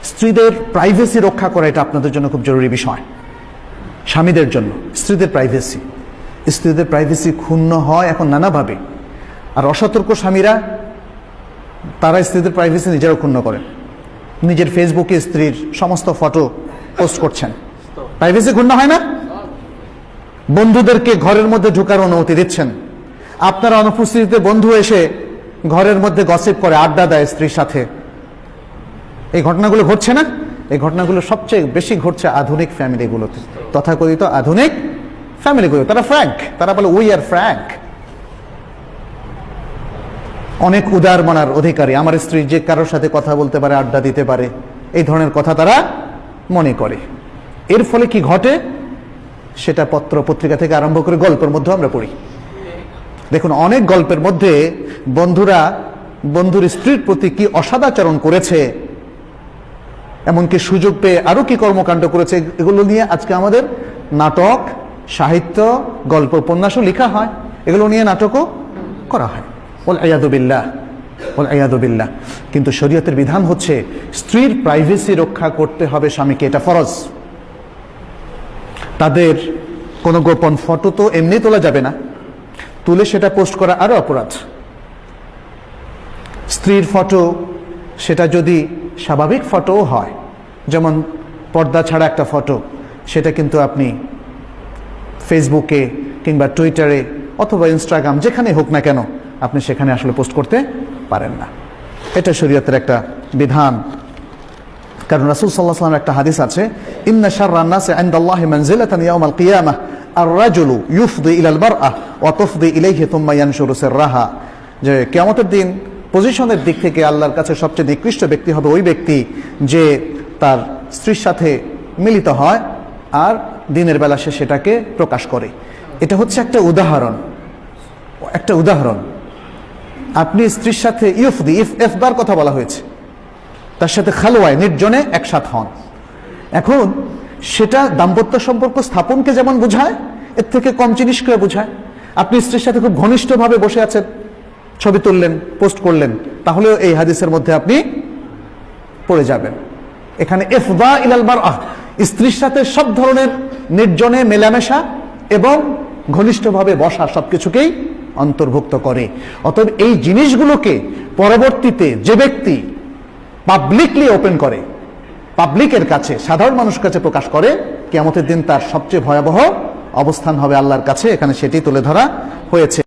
স্ত্রীদের প্রাইভেসি রক্ষা করা এটা আপনাদের জন্য খুব জরুরি বিষয়। স্বামীদের জন্য স্ত্রীদের প্রাইভেসি ক্ষুণ্ণ হয় এখন নানাভাবে। আর অসতর্ক স্বামীরা তারা স্ত্রীদের প্রাইভেসি নিজেরাও ক্ষুণ্ণ করেন। নিজের ফেসবুকে স্ত্রীর সমস্ত ফটো পোস্ট করছেন, প্রাইভেসি ক্ষুণ্ণ হয় না? বন্ধুদেরকে ঘরের মধ্যে ঢোকার অনুমতি দিচ্ছেন। আপনার অনুপস্থিতিতে বন্ধু এসে ঘরের মধ্যে গসিপ করে, আড্ডা দেয় স্ত্রীর সাথে। এই ঘটনাগুলো ঘটছে না? এই ঘটনাগুলো সবচেয়ে বেশি ঘটছে আধুনিক ফ্যামিলিগুলোতে, তথাকথিত আধুনিক ফ্যামিলিগুলো। তারা ফ্র্যাঙ্ক, তারা বলে উই আর ফ্র্যাঙ্ক, অনেক উদার মনার অধিকারী। আমার স্ত্রী যে কারোর সাথে কথা বলতে পারে, আড্ডা দিতে পারে, এই ধরনের কথা তারা মনে করে। এর ফলে কি ঘটে সেটা পত্র পত্রিকা থেকে আরম্ভ করে গল্পের মধ্যে আমরা পড়ি। দেখুন, অনেক গল্পের মধ্যে বন্ধুরা বন্ধুর স্ত্রীর প্রতি কি অসদাচরণ করেছে, এমনকি সুযোগ পেয়ে আরো কি কর্মকাণ্ড করেছে, এগুলো নিয়ে আজকে আমাদের নাটক, সাহিত্য, গল্প, উপন্যাসও লেখা হয়। এগুলো নিয়ে নাটকও করা হয়। ওয়াল আয়াদু বিল্লাহ। কিন্তু শরীয়তের বিধান হচ্ছে স্ত্রীর প্রাইভেসি রক্ষা করতে হবে স্বামীকে, এটা ফরজ। তাদের কোনো গোপন ফটো তো এমনি তোলা যাবে না, তুলে সেটা পোস্ট করা আরো অপরাধ। স্ত্রীর ফটো সেটা যদি স্বাভাবিক ফটোও হয়, যেমন পর্দা ছাড়া একটা ফটো, সেটা কিন্তু আপনি ফেসবুকে কিংবা টুইটারে অথবা ইনস্টাগ্রাম যেখানে হোক না কেন আপনি সেখানে আসলে পোস্ট করতে পারেন না। এটা শরীয়তের একটা বিধান। কারণ রাসূল সাল্লাল্লাহু আলাইহি ওয়াসাল্লামের একটা হাদিস আছে, ইন্না শাররান নাসি ইনদাল্লাহি মানজিলাতান ইয়াউমাল কিয়ামাহ আর-রাজুলু ইউফদি ইলাল মারআহ ওয়া তুফদি ইলাইহি থুম্মা ইয়ানশুরু সিররাহা। যে কিয়ামতের দিন পজিশনের দিক থেকে আল্লাহর কাছে সবচেয়ে নিকৃষ্ট ব্যক্তি হবে ওই ব্যক্তি যে তার স্ত্রীর সাথে মিলিত হয় আর দিনের বেলা সে সেটাকে প্রকাশ করে। এটা হচ্ছে একটা উদাহরণ। আপনি স্ত্রীর সাথে ইউফদি, ইফদার কথা বলা হয়েছে, তার সাথে খালোয়ায় নির্জনে একসাথ হন। এখন সেটা দাম্পত্য সম্পর্ক স্থাপনকে যেমন বোঝায়, এর থেকে কম জিনিস করে বোঝায়। আপনি স্ত্রীর সাথে খুব ঘনিষ্ঠভাবে বসে আছেন, ছবি তুললেন, পোস্ট করলেন, তাহলেও এই হাদিসের মধ্যে আপনি পড়ে যাবেন। এখানে ইফদা ইলাল মারআহ, স্ত্রীর সাথে সব ধরনের নির্জনে মেলামেশা এবং ঘনিষ্ঠভাবে বসা সবকিছুকেই অন্তর্ভুক্ত করে। অতএব এই জিনিসগুলোকে পরবর্তীতে যে ব্যক্তি পাবলিকলি ওপেন করে, পাবলিকের কাছে, সাধারণ মানুষের কাছে প্রকাশ করে, কিয়ামতের দিন তার সবচেয়ে ভয়াবহ অবস্থান হবে আল্লাহর কাছে। এখানে সেটি তুলে ধরা হয়েছে।